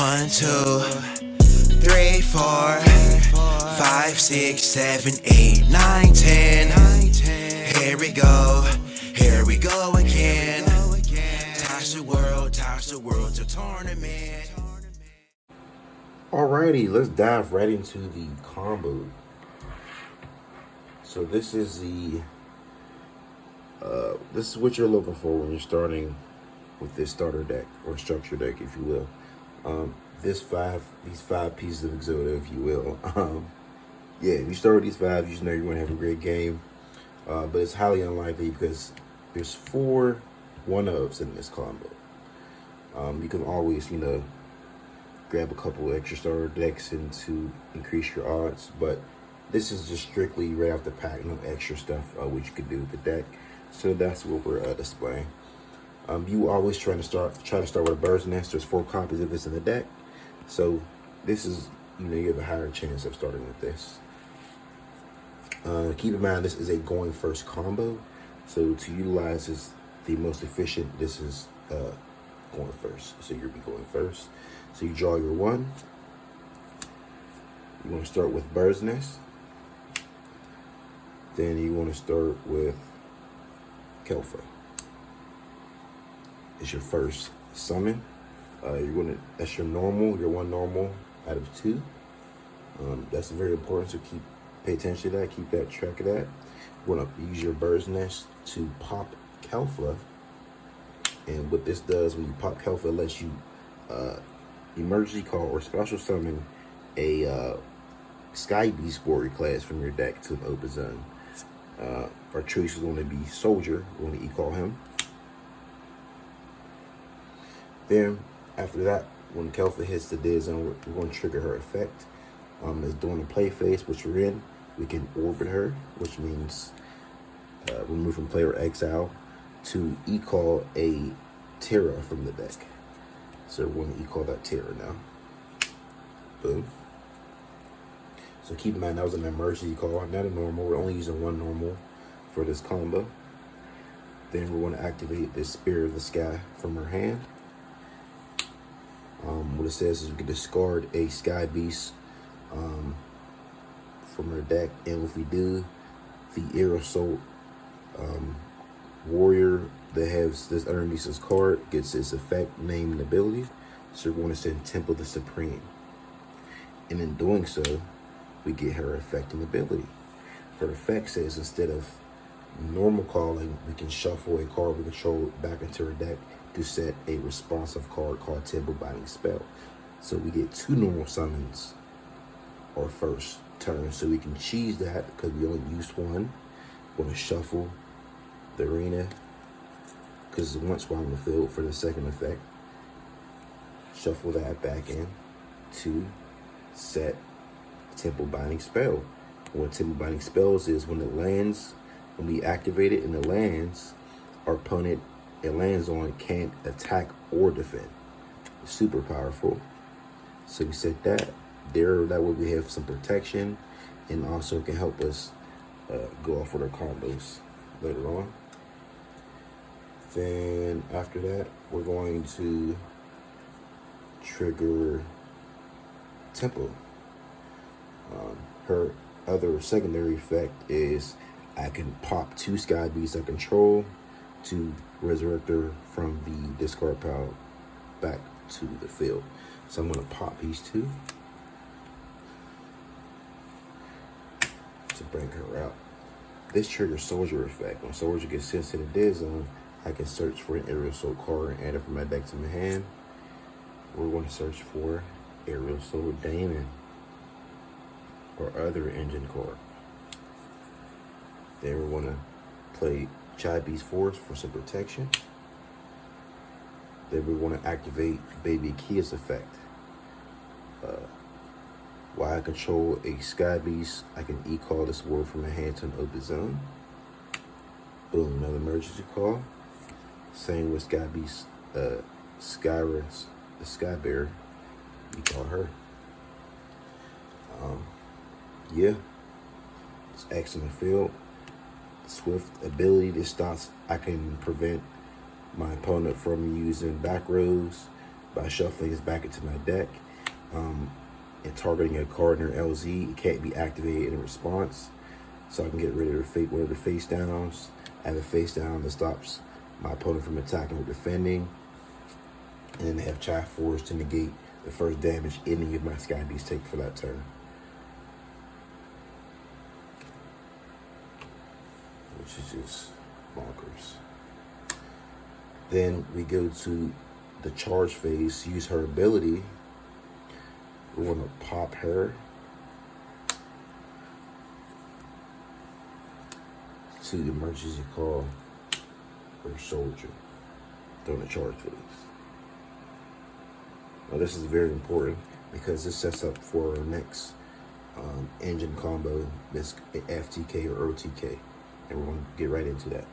1, 2, 3, 4, 5, 6, 7, 8, 9, 10. Here we go again. Toss the world to tournament. Alrighty, let's dive right into the combo. So this is what you're looking for when you're starting with this starter deck or structure deck, if you will. These five pieces of Exodia, if you will. Yeah, if you start with these five, you just know you're going to have a great game. But it's highly unlikely because there's 4 1-ofs in this combo. You can always, grab a couple extra starter decks and to increase your odds. But this is just strictly right off the pack, no extra stuff which you could do with the deck. So that's what we're displaying. You always try to start with a bird's nest. There's 4 copies of this in the deck. So this is, you have a higher chance of starting with this. Keep in mind, this is a going first combo. So to utilize this the most efficient, this is going first. So you'll be going first. So you draw your 1. You want to start with bird's nest. Then you want to start with Kelfa. It's your first summon. That's your normal, your 1 normal out of 2. That's very important, so pay attention to that, keep that track of that. You want to use your bird's nest to pop Kelfa. And what this does when you pop Kelfa, it lets you emergency call or special summon a Skybeast warrior class from your deck to an open zone. Our choice is going to be Soldier. We're going to e-call him. Then, after that, when Kelfa hits the dead zone, we're going to trigger her effect. As during the play phase, which we're in, we can orbit her, which means remove from play or exile, to e-call a Terra from the deck. So we're going to e-call that Terra now. Boom. So keep in mind, that was an emergency call, not a normal. We're only using 1 normal for this combo. Then we're going to activate this Spirit of the Sky from her hand. What it says is we can discard a Skybeast from her deck, and if we do, the Aerosol warrior that has this underneath this card gets its effect, name, and ability. So we're going to send Temple the Supreme, and in doing so, we get her effect and ability. Her effect says instead of normal calling, we can shuffle a card we control back into her deck to set a responsive card called Temple Binding Spell. So we get 2 normal summons our first turn. So we can cheese that because we only used 1. We're going to shuffle the arena because once we're on the field for the second effect. Shuffle that back in to set Temple Binding Spell. And what Temple Binding Spells is when it lands, when we activate it and it lands, our opponent it lands on can't attack or defend. It's super powerful. So we set that there. That way we have some protection, and also can help us go off with our combos later on. Then after that, we're going to trigger Temple. Her other secondary effect is I can pop 2 Skybeasts I control to resurrect her from the discard pile back to the field. So I'm going to pop these 2 to bring her out. This triggers Soldier effect. When Soldier gets sent to the dead zone, I can search for an Aerial Soul card and add it from my deck to my hand. We're going to search for Aerial Soul Daemon or other engine card. Then we're going to play Skybeast Force for some protection. Then we want to activate Baby Akia's effect. While I control a Skybeast, I can e-call this ward from my hand to an open zone. Boom, another emergency call. Same with Skybeast, Skyrus, the Sky Bear. You call her. Yeah, it's X in the field. Swift ability. This stops. I can prevent my opponent from using back rows by shuffling this back into my deck. And targeting a card in her LZ, it can't be activated in response. So I can get rid of one of the face downs. I have a face down that stops my opponent from attacking or defending. And then they have Chai Force to negate the first damage any of my Skybeast take for that turn. Which is just bonkers. Then we go to the charge phase, use her ability. We want to pop her to the emergency call or soldier during the charge phase. Now this is very important because this sets up for our next engine combo, this FTK or OTK, and we're going to get right into that.